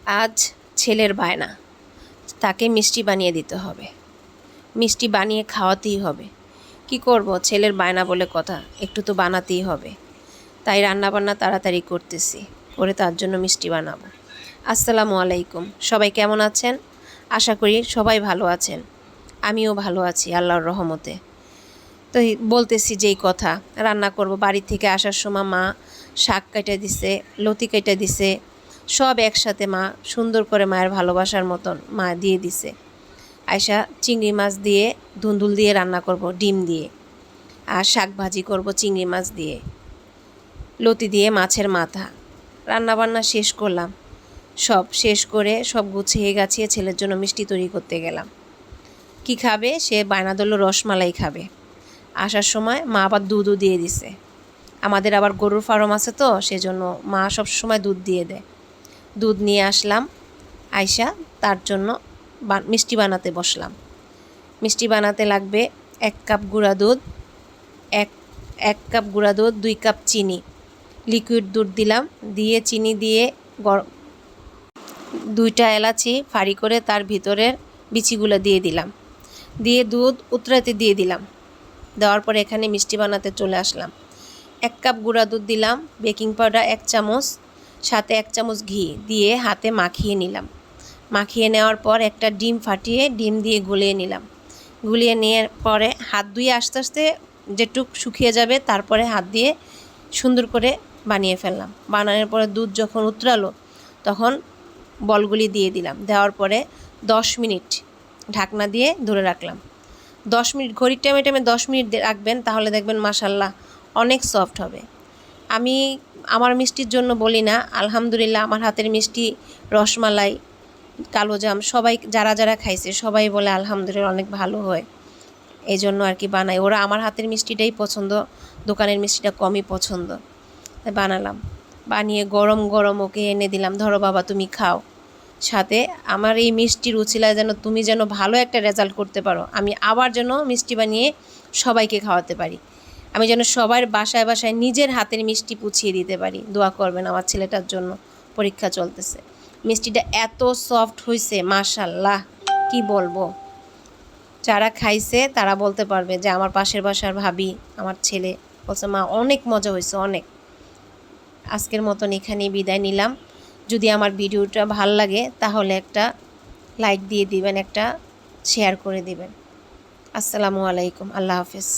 আজ ছেলের বায়না, তাকে মিষ্টি বানিয়ে দিতে হবে, মিষ্টি বানিয়ে খাওয়াতেই হবে। কি করব, ছেলের বায়না বলে কথা, একটু তো বানাতেই হবে। তাই রান্নাবান্না তাড়াতাড়ি করতেছি, করে তার জন্য মিষ্টি বানাবো। আসসালামু আলাইকুম, সবাই কেমন আছেন? আশা করি সবাই ভালো আছেন। আমিও ভালো আছি আল্লাহর রহমতে। তো বলতেছি যেই কথা, রান্না করব। বাড়ি থেকে আসার সময় মা শাক কাটা দিছে, লতি কাটা দিছে, সব একসাথে মা সুন্দর করে মায়ের ভালোবাসার মতন মা দিয়ে দিছে। আয়সা চিংড়ি মাছ দিয়ে ধুন্দুল দিয়ে রান্না করব, ডিম দিয়ে, আর শাক ভাজি করব চিংড়ি মাছ দিয়ে, লতি দিয়ে মাছের মাথা। রান্নাবান্না শেষ করলাম, সব শেষ করে সব গুছিয়ে গাছিয়ে ছেলের জন্য মিষ্টি তৈরি করতে গেলাম। কি খাবে সে? বায়না ধরল রসমালাই খাবে। আসার সময় মা আবার দুধও দিয়ে দিছে। আমাদের আবার গরুর ফার্ম আছে তো, সেজন্য মা সব সময় দুধ দিয়ে দেয়। দুধ নিয়ে আসলাম, আয়সা তার জন্য মিষ্টি বানাতে বসলাম। মিষ্টি বানাতে লাগবে 1 কাপ গুঁড়া দুধ, এক কাপ গুঁড়া দুধ, 2 কাপ চিনি, লিকুইড দুধ দিলাম, দিয়ে চিনি দিয়ে 2টা এলাচি ফাড়ি করে তার ভিতরের বিচিগুলো দিয়ে দিলাম, দিয়ে দুধ উতরাতে দিয়ে দিলাম। দেওয়ার পরে এখানে মিষ্টি বানাতে চলে আসলাম। 1 কাপ গুঁড়া দুধ দিলাম, বেকিং পাউডার 1 চামচ, সাথে 1 চামচ ঘি দিয়ে হাতে মাখিয়ে নিলাম। মাখিয়ে নেওয়ার পর একটা ডিম ফাটিয়ে ডিম দিয়ে গুলিয়ে নিলাম। গুলিয়ে নেওয়ার পরে হাত ধুয়ে আস্তে আস্তে যেটুক শুকিয়ে যাবে, তারপরে হাত দিয়ে সুন্দর করে বানিয়ে ফেললাম। বানানোর পরে দুধ যখন উতরালো তখন বলগুলি দিয়ে দিলাম। দেওয়ার পরে 10 মিনিট ঢাকনা দিয়ে ধরে রাখলাম। 10 মিনিট, ঘড়ির টাইমে 10 মিনিট রাখবেন, তাহলে দেখবেন মাশাল্লাহ অনেক সফট হবে। আমি আমার মিষ্টির জন্য বলি না, আলহামদুলিল্লাহ আমার হাতের মিষ্টি, রসমালাই, কালোজাম সবাই যারা যারা খাইছে সবাই বলে আলহামদুলিল্লাহ অনেক ভালো হয়। এই জন্য আর কি বানাই। ওরা আমার হাতের মিষ্টিটাই পছন্দ, দোকানের মিষ্টিটা কমই পছন্দ। তাই বানালাম, বানিয়ে গরম গরম ওকে এনে দিলাম, ধরো বাবা তুমি খাও। সাথে আমার এই মিষ্টির উছিলায় তুমি যেন ভালো একটা রেজাল্ট করতে পারো, আমি আবার যেন মিষ্টি বানিয়ে সবাইকে খাওয়াতে পারি, আমি যেন সবার বাসায় বাসায় নিজের হাতের মিষ্টি পুছিয়ে দিতে পারি। দোয়া করবেন আমার ছেলেটার জন্য, পরীক্ষা চলতেছে। মিষ্টিটা এত সফট হয়েছে মাশাল্লাহ, কি বলবো। যারা খাইছে তারা বলতে পারবে যে আমার পাশের বাসার ভাবি, আমার ছেলে বলছে মা অনেক মজা হয়েছে অনেক। আজকের মতন এখানেই বিদায় নিলাম। যদি আমার ভিডিওটা ভাল লাগে তাহলে একটা লাইক দিয়ে দিবেন, একটা শেয়ার করে দিবেন। আসসালামু আলাইকুম, আল্লাহ হাফেজ।